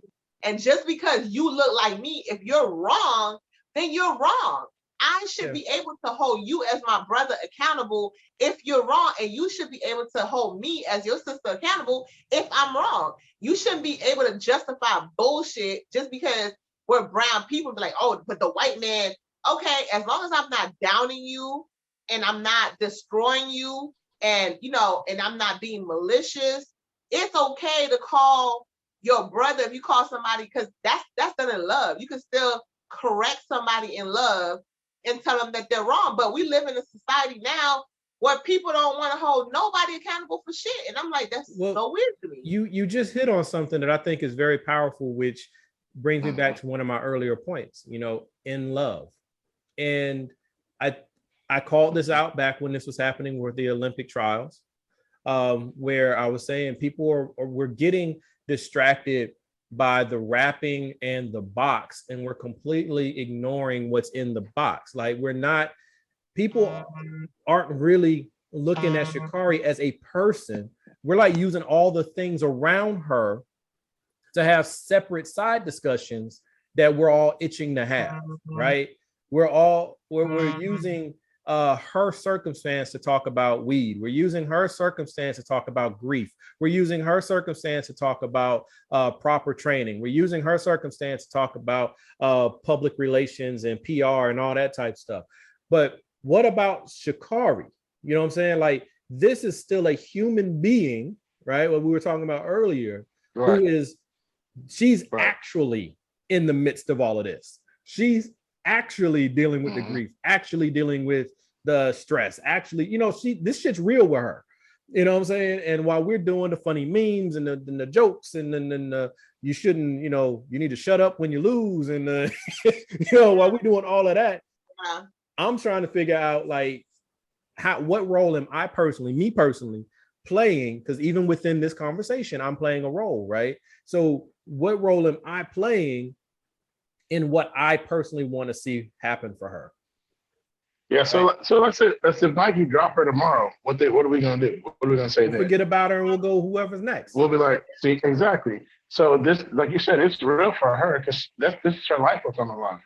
And just because you look like me, if you're wrong, then you're wrong. I should be able to hold you as my brother accountable if you're wrong, and you should be able to hold me as your sister accountable if I'm wrong. You shouldn't be able to justify bullshit just because we're brown people. Be like, oh, but the white man, okay, as long as I'm not downing you and I'm not destroying you and I'm not being malicious, it's okay to call your brother if you call somebody, because that's done in love. You can still correct somebody in love and tell them that they're wrong. But we live in a society now where people don't want to hold nobody accountable for shit. And I'm like, that's so weird to me. You just hit on something that I think is very powerful, which brings me back to one of my earlier points, in love. And I called this out back when this was happening with the Olympic trials, where I was saying people were getting distracted by the wrapping and the box, and we're completely ignoring what's in the box. Like people aren't really looking at Sha'Carri as a person. We're like using all the things around her to have separate side discussions that we're all itching to have, right? We're using her circumstance to talk about weed. We're using her circumstance to talk about grief. We're using her circumstance to talk about proper training. We're using her circumstance to talk about public relations and PR and all that type stuff. But what about Sha'Carri? You know what I'm saying? Like, this is still a human being, right? What we were talking about earlier, Right. she's actually in the midst of all of this. She's actually dealing with the grief, actually dealing with the stress, actually, this shit's real with her. You know what I'm saying? And while we're doing the funny memes and the jokes and then you shouldn't, you need to shut up when you lose. And, while we're doing all of that, I'm trying to figure out like what role am I personally playing? Because even within this conversation, I'm playing a role, right? So what role am I playing in what I personally want to see happen for her? Yeah, so right? so let's say Nike drop her tomorrow. What are we gonna do? What are we gonna say then? Forget about her and we'll go whoever's next. We'll be like, see, exactly. So this, like you said, it's real for her because this is her life what's on the line.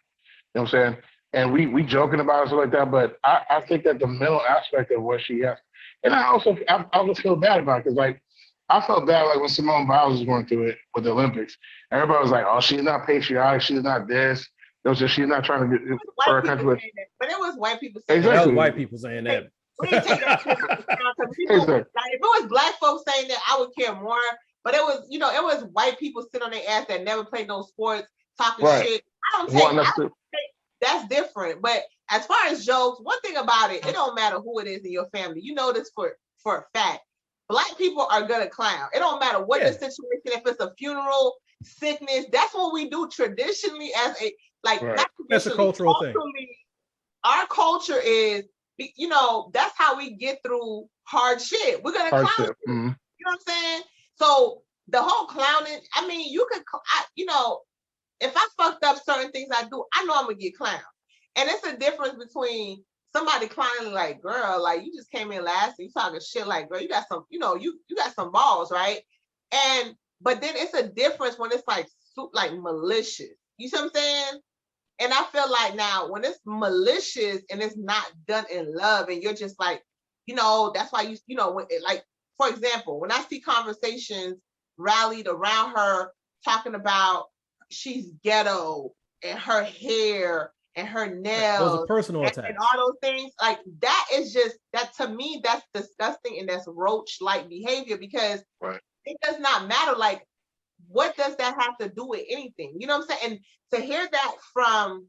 You know what I'm saying? And we joking about it, stuff like that, but I think that the mental aspect of what she has, and I also feel bad about it because like I felt bad like when Simone Biles was going through it with the Olympics. Everybody was like, "Oh, she's not patriotic. She's not this. She's not trying to get for her country." But it was white people saying exactly. Exactly. That was white people saying that. We didn't take that into account. Exactly. Like, if it was black folks saying that, I would care more. But it was white people sitting on their ass that never played no sports, talking shit. I don't take that's different. But as far as jokes, one thing about it don't matter who it is in your family. You know this for a fact. Black people are gonna clown. It don't matter what the situation, if it's a funeral, sickness, that's what we do traditionally as a that's a cultural thing. Our culture is, that's how we get through hard shit. We're gonna clown shit. You know what I'm saying? So the whole clowning, I mean, if I fucked up certain things I do, I know I'm gonna get clowned. And it's a difference between somebody clowning like, girl, like you just came in last and you talking shit like, girl, you got some, you got some balls, right? And But then it's a difference when it's like malicious. You see what I'm saying? And I feel like now when it's malicious and it's not done in love, and you're just like, that's why when like, for example, when I see conversations rallied around her talking about she's ghetto and her hair and her Those are nails personal and attacks. all those things, like that is just, that to me, that's disgusting and that's roach-like behavior, because it does not matter. Like, what does that have to do with anything? You know what I'm saying? And to hear that from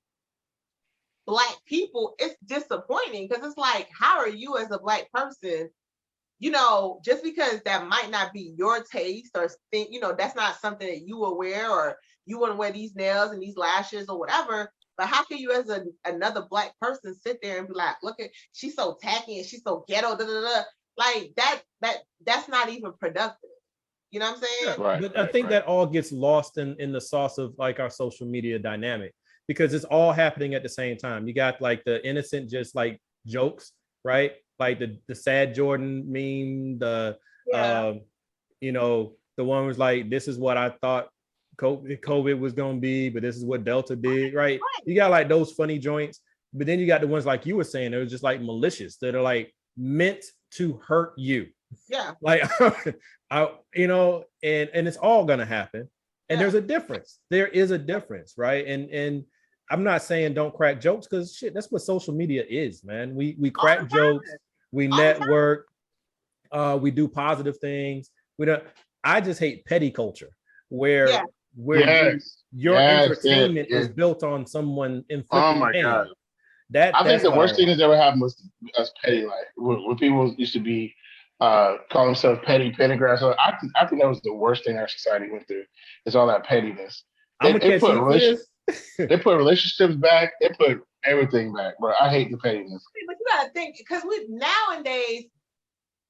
Black people, it's disappointing, because it's like, how are you as a Black person, just because that might not be your taste or think, that's not something that you will wear, or you wouldn't wear these nails and these lashes or whatever. But how can you as another Black person sit there and be like, look at, she's so tacky and she's so ghetto, da, da, da. Like that's not even productive. You know what I'm saying? Yeah, but I think that all gets lost in the sauce of like our social media dynamic, because it's all happening at the same time. You got like the innocent, just like jokes, right? Like the sad Jordan meme, the the one was like, this is what I thought COVID was gonna be, but this is what Delta did, right? You got like those funny joints, but then you got the ones like you were saying, it was just like malicious, that are like meant to hurt you. Yeah. Like and it's all gonna happen. And there's a difference. There is a difference, right? And I'm not saying don't crack jokes, because shit, that's what social media is, man. We crack jokes, we network, we do positive things. I just hate petty culture, where your entertainment is built on someone inflicting pain. God. I think the worst thing that's ever happened was us petty life, when people used to be call themselves petty grass. So I think that was the worst thing our society went through. Is all that pettiness. They put relationships back. They put everything back, bro. I hate the pettiness. But you gotta think, because we nowadays,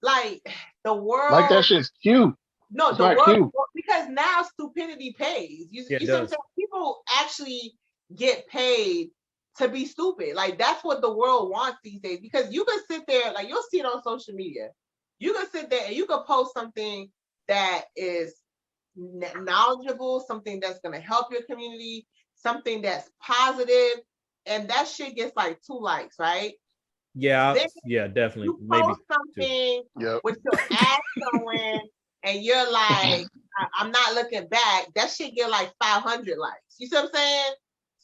like, the world, like, that shit's cute. No, it's the world cute. Because now stupidity pays. You see what I'm saying? People actually get paid to be stupid. Like, that's what the world wants these days. Because you can sit there, like, you'll see it on social media. You can sit there and you can post something that is knowledgeable, something that's going to help your community, something that's positive, and that shit gets like 2 likes, right? Yeah, definitely. You post something with your ass showing, and you're like, I'm not looking back. That shit get like 500 likes. You see what I'm saying?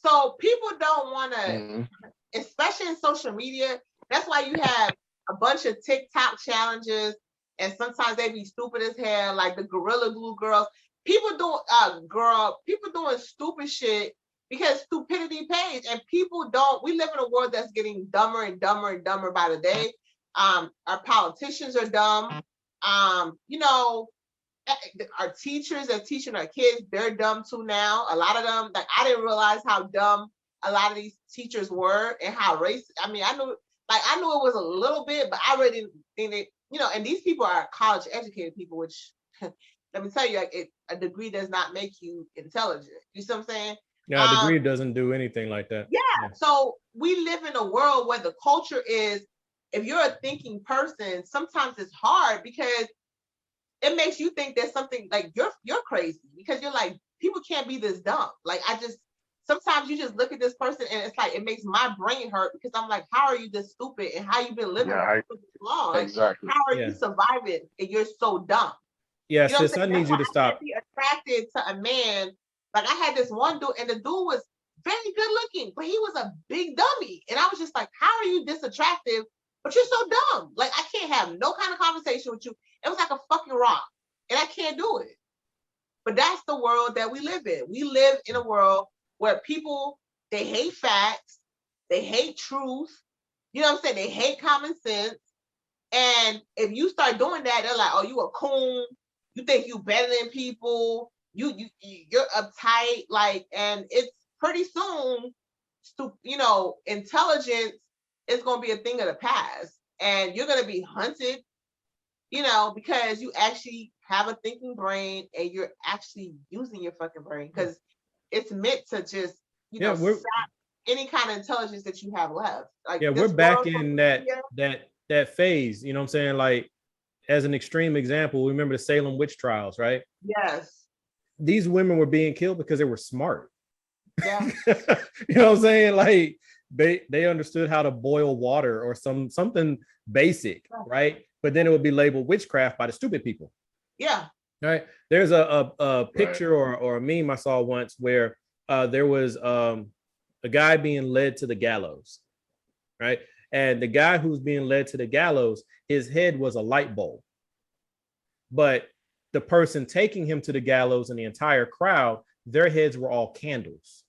So people don't want to, especially in social media. That's why you have a bunch of TikTok challenges, and sometimes they be stupid as hell, like the Gorilla Glue girls. People doing stupid shit because stupidity pays, and people don't. We live in a world that's getting dumber and dumber and dumber by the day. Our politicians are dumb. Our teachers are teaching our kids, they're dumb too now. A lot of them, like, I didn't realize how dumb a lot of these teachers were and how racist. I mean, I knew it was a little bit, but I really didn't think that, and these people are college educated people, which let me tell you, like, a degree does not make you intelligent. You see what I'm saying? Yeah, a degree doesn't do anything like that. Yeah. So we live in a world where the culture is, if you're a thinking person, sometimes it's hard because it makes you think there's something, like, you're crazy, because you're like, people can't be this dumb. Like, sometimes you just look at this person and it's like, it makes my brain hurt, because I'm like, how are you this stupid, and how you been living for so long? Like, exactly. How are you surviving and you're so dumb? Yeah, sis, I need you to stop. Be attracted to a man. Like, I had this one dude, and the dude was very good looking, but he was a big dummy. And I was just like, how are you this attractive, but you're so dumb? Like, I can't have no kind of conversation with you. It was like a fucking rock, and I can't do it. But that's the world that we live in. We live in a world where people, they hate facts, they hate truth. You know what I'm saying? They hate common sense. And if you start doing that, they're like, oh, you a coon. You think you better than people. You're uptight. Like, and it's pretty soon, intelligence is going to be a thing of the past. And you're going to be hunted, because you actually have a thinking brain and you're actually using your fucking brain, because it's meant to just, stop any kind of intelligence that you have left. Like, we're back in that phase. You know what I'm saying? Like, as an extreme example, remember the Salem witch trials, right? Yes. these women were being killed because they were smart. Yeah. You know what I'm saying? Like they understood how to boil water or something basic, right? But then it would be labeled witchcraft by the stupid people. Yeah. Right. There's a picture or a meme I saw once where there was a guy being led to the gallows, right? And the guy who's being led to the gallows, his head was a light bulb. But the person taking him to the gallows and the entire crowd, their heads were all candles.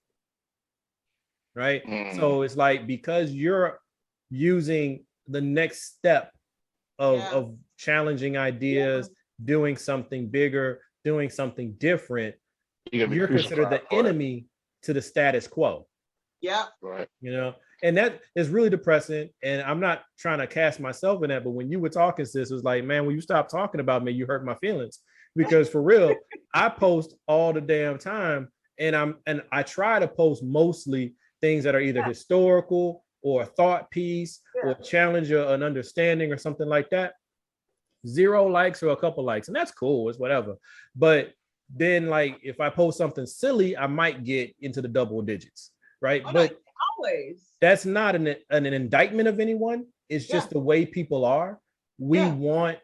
Right. So it's like, because you're using the next step of challenging ideas, doing something bigger, doing something different, you're considered the enemy to the status quo. Yeah. Right. You know, and that is really depressing. And I'm not trying to cast myself in that, but when you were talking, sis, it was like, man, when you stop talking about me, you hurt my feelings. Because for real, I post all the damn time, and I try to post mostly things that are either historical or a thought piece or challenge an understanding or something like that. 0 likes or a couple likes, and that's cool. It's whatever. But then, like, if I post something silly, I might get into the double digits, right? But always, that's not an indictment of anyone. It's just the way people are. We want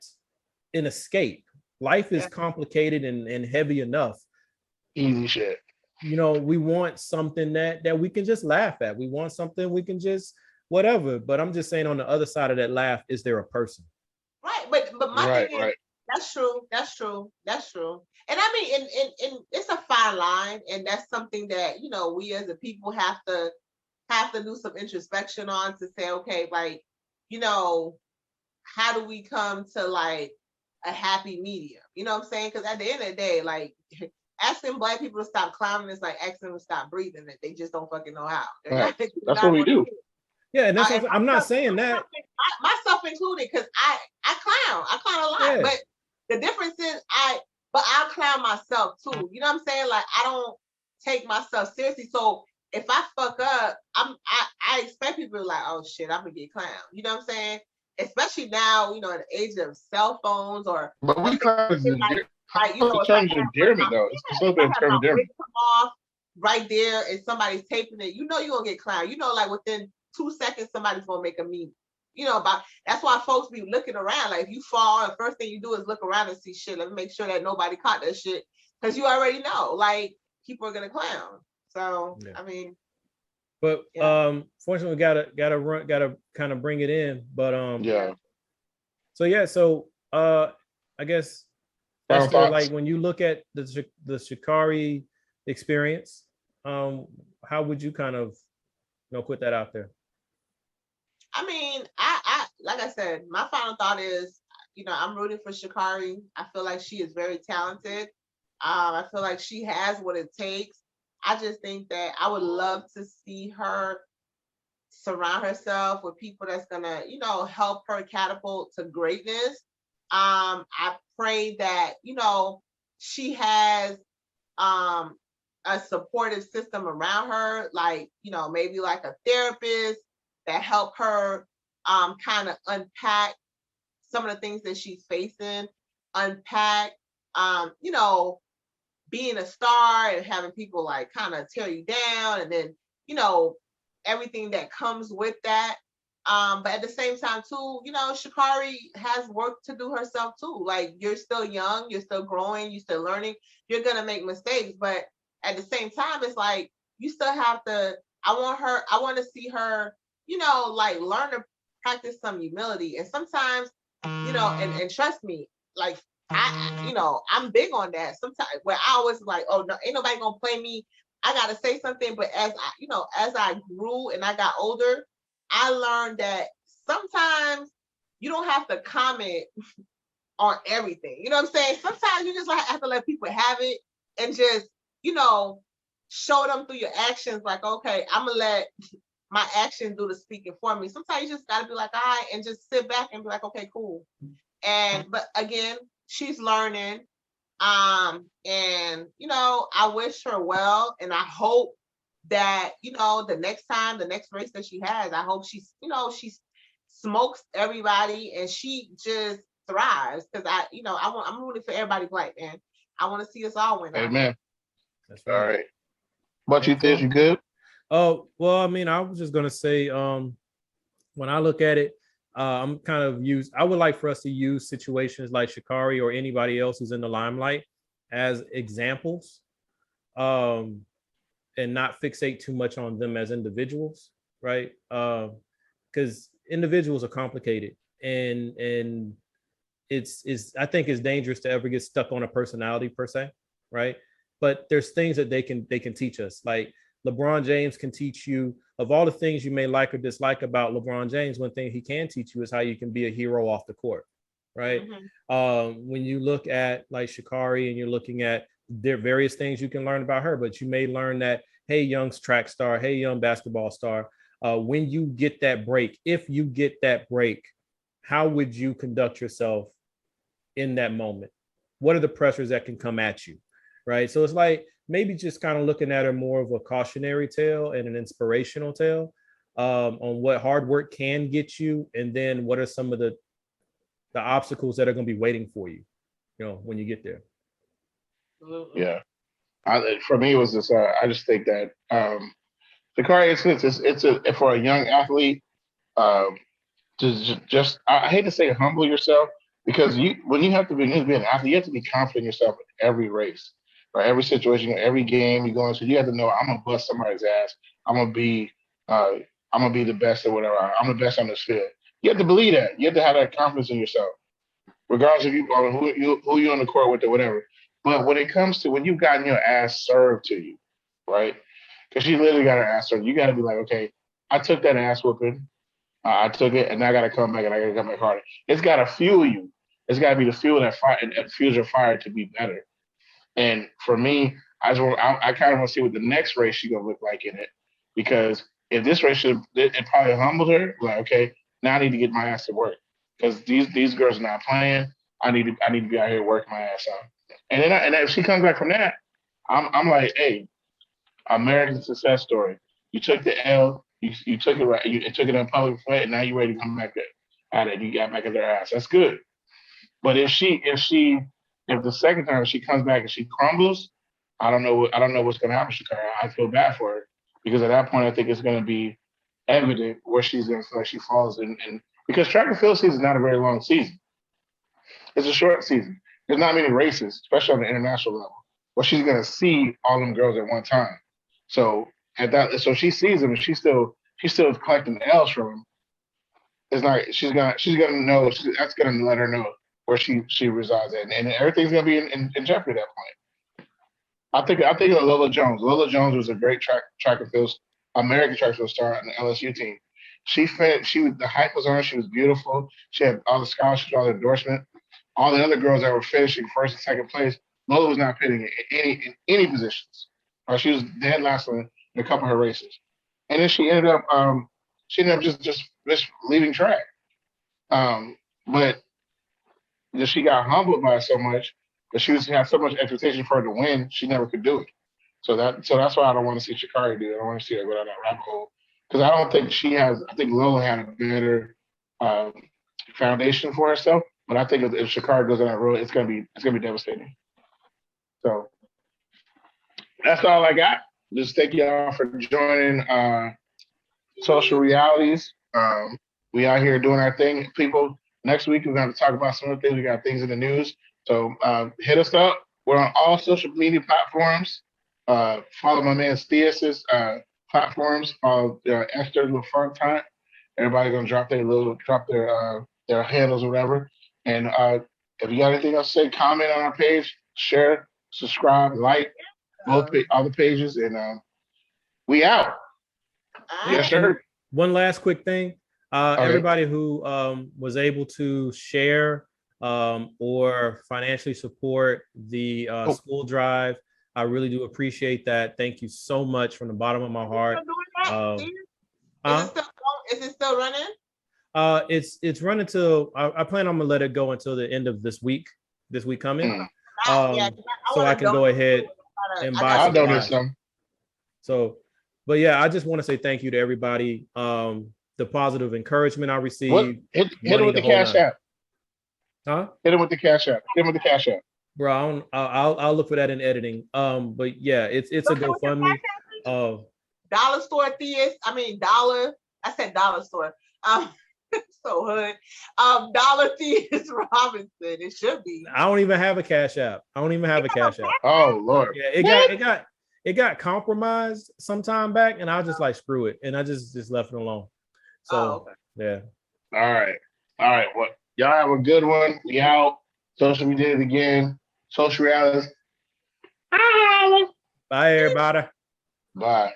an escape. Life is complicated and heavy enough. Easy shit. You know, we want something that we can just laugh at. We want something we can just whatever. But I'm just saying, on the other side of that laugh, is there a person? Right. But my thing is, that's true. And I mean, and it's a fine line, and that's something that, you know, we as a people have to do some introspection on, to say, okay, like, you know, how do we come to like a happy medium? You know what I'm saying? Because at the end of the day, like, asking Black people to stop clowning is like asking them to stop breathing. That they just don't fucking know how. Right. That's what we do. Yeah, and that's I'm not saying that. Myself included, because I clown a lot. Yeah. But the difference is I'll clown myself too. You know what I'm saying? Like, I don't take myself seriously. So if I fuck up, I expect people to be like, oh shit, I'm gonna get clowned. You know what I'm saying? Especially now, you know, in the age of cell phones, or but we clown is like, you know, in terms of endearment though. It's something in terms of endearment. Come off right there and somebody's taping it, you know you're gonna get clowned. You know, like within 2 seconds somebody's gonna make a meme. You know, about that's why folks be looking around. Like, if you fall, the first thing you do is look around and see shit. Let me make sure that nobody caught that shit, because you already know, like, people are gonna clown. So I mean, but fortunately, gotta kind of bring it in. But so I guess Esther, like, when you look at the Sha'Carri experience, how would you kind of, you know, put that out there? I mean, I like I said, my final thought is, you know, I'm rooting for Sha'Carri. I feel like she is very talented. I feel like she has what it takes. I just think that I would love to see her surround herself with people that's gonna, you know, help her catapult to greatness. I pray that, you know, she has a supportive system around her, like, you know, maybe like a therapist that help her kind of unpack some of the things that she's facing, unpack, you know, being a star and having people like kind of tear you down, and then, you know, everything that comes with that. But at the same time too, you know, Sha'Carri has work to do herself too. Like, you're still young, you're still growing, you're still learning, you're gonna make mistakes, but at the same time, it's like you still have to. I want to see her, you know, like, learn to practice some humility. And sometimes, you know, and trust me, like, you know, I'm big on that. Sometimes where I always like, oh no, ain't nobody gonna play me. I gotta say something. But as I, you know, as I grew and I got older, I learned that sometimes you don't have to comment on everything. You know what I'm saying? Sometimes you just like have to let people have it and just, you know, show them through your actions. Like, okay, I'm gonna let my actions do the speaking for me. Sometimes you just gotta be like, all right, and just sit back and be like, okay, cool. And but again, she's learning. And you know, I wish her well, and I hope that, you know, the next race that she has, I hope she's, you know, she smokes everybody and she just thrives. Because I'm rooting for everybody Black, man. I want to see us all win. Amen. That's All right. right. What you And think? so- You good? Oh, well, I mean, I was just gonna say, when I look at it, I'm kind of I would like for us to use situations like Sha'Carri or anybody else who's in the limelight as examples, and not fixate too much on them as individuals, right? Because individuals are complicated, and it's I think it's dangerous to ever get stuck on a personality per se, right? But there's things that they can teach us. Like LeBron James can teach you, of all the things you may like or dislike about LeBron James, one thing he can teach you is how you can be a hero off the court, right? When you look at like Sha'Carri and you're looking at there are various things you can learn about her, but you may learn that, hey, young track star, hey, young basketball star, when you get that break, if you get that break, how would you conduct yourself in that moment? What are the pressures that can come at you, right? So it's like maybe just kind of looking at her more of a cautionary tale and an inspirational tale, on what hard work can get you, and then what are some of the obstacles that are going to be waiting for you, when you get there. Yeah. For me, it was this. I just think that the car instance it's a for a young athlete. Um, just I hate to say humble yourself, because when you have to be an athlete, you have to be confident in yourself in every race or every situation, every game you go into. You have to know, I'm gonna bust somebody's ass. I'm gonna be uh, I'm gonna be the best or whatever. I'm the best on this field. You have to believe that. You have to have that confidence in yourself, regardless of who you on the court with or whatever. But when it comes to when you've gotten your ass served to you, right? Because she literally got her ass served. You got to be like, okay, I took that ass whooping. I took it, and I got to come back, and I got to come back harder. It's got to fuel you. It's got to be the fuel that fire and fuels your fire to be better. And for me, I kind of want to see what the next race she's gonna look like in it, because if this race it probably humbled her. Like, okay, now I need to get my ass to work, because these girls are not playing. I need to be out here working my ass off. And then if she comes back from that, I'm like, hey, American success story. You took the L. You took it right. You took it in public fight, and now you're ready to come back at it. You got back at their ass. That's good. But if the second time she comes back and she crumbles, I don't know what's gonna happen to her. I feel bad for her, because at that point I think it's gonna be evident where she's gonna feel like she falls in, and because track and field season is not a very long season. It's a short season. There's not many races, especially on the international level, where she's gonna see all them girls at one time. So so she sees them, and she's still collecting L's from them. It's not. She's gonna know. That's gonna let her know where she resides at, and everything's gonna be in jeopardy at that point. I think of Lola Jones. Lola Jones was a great track and field American track and field star on the LSU team. The hype was on her. She was beautiful. She had all the scholarships, all the endorsement. All the other girls that were finishing first and second place, Lola was not pitting in any positions. Or she was dead last in a couple of her races, and then she ended up just leaving track. But she got humbled by it so much that had so much expectation for her to win, she never could do it. So that's why I don't want to see Sha'Carri do it. I don't want to see her go down that rabbit hole, because I don't think she has. I think Lola had a better um, foundation for herself, but I think if Sha'Carri goes on that road, it's gonna be devastating. So that's all I got. Just thank y'all for joining Social Realities. We out here doing our thing, people. Next week we're going to talk about some of the things. We got things in the news, so hit us up. We're on all social media platforms. Follow my man Theus's platforms. Follow Esther LaFontaine. Everybody gonna drop their handles or whatever. And if you got anything else to say, comment on our page, share, subscribe, like all the pages, and we out. Yes, sir. One last quick thing. Okay. Everybody who was able to share or financially support the school drive, I really do appreciate that. Thank you so much from the bottom of my heart. Is it still running? It's running till I plan on gonna let it go until the end of this week coming. So I can go ahead and buy some. I'll donate some. So, but yeah, I just want to say thank you to everybody. The positive encouragement I received. Hit him with the cash app. Huh? Hit him with the cash app. Hit him with the cash app. bro. I'll look for that in editing. But yeah, it's a So what's your GoFundMe. podcast? Dollar Store Theist. I mean dollar. I said dollar store. So hood. Dollar Theist Robinson. It should be. I don't even have a Cash App. I don't even have a Cash App. Oh Lord. Yeah, it got compromised some time back, and I was just like, screw it, and I just left it alone. So okay. yeah. All right. Well, y'all have a good one. We out. Social, we did it again. Social realities. Bye, everybody. Bye.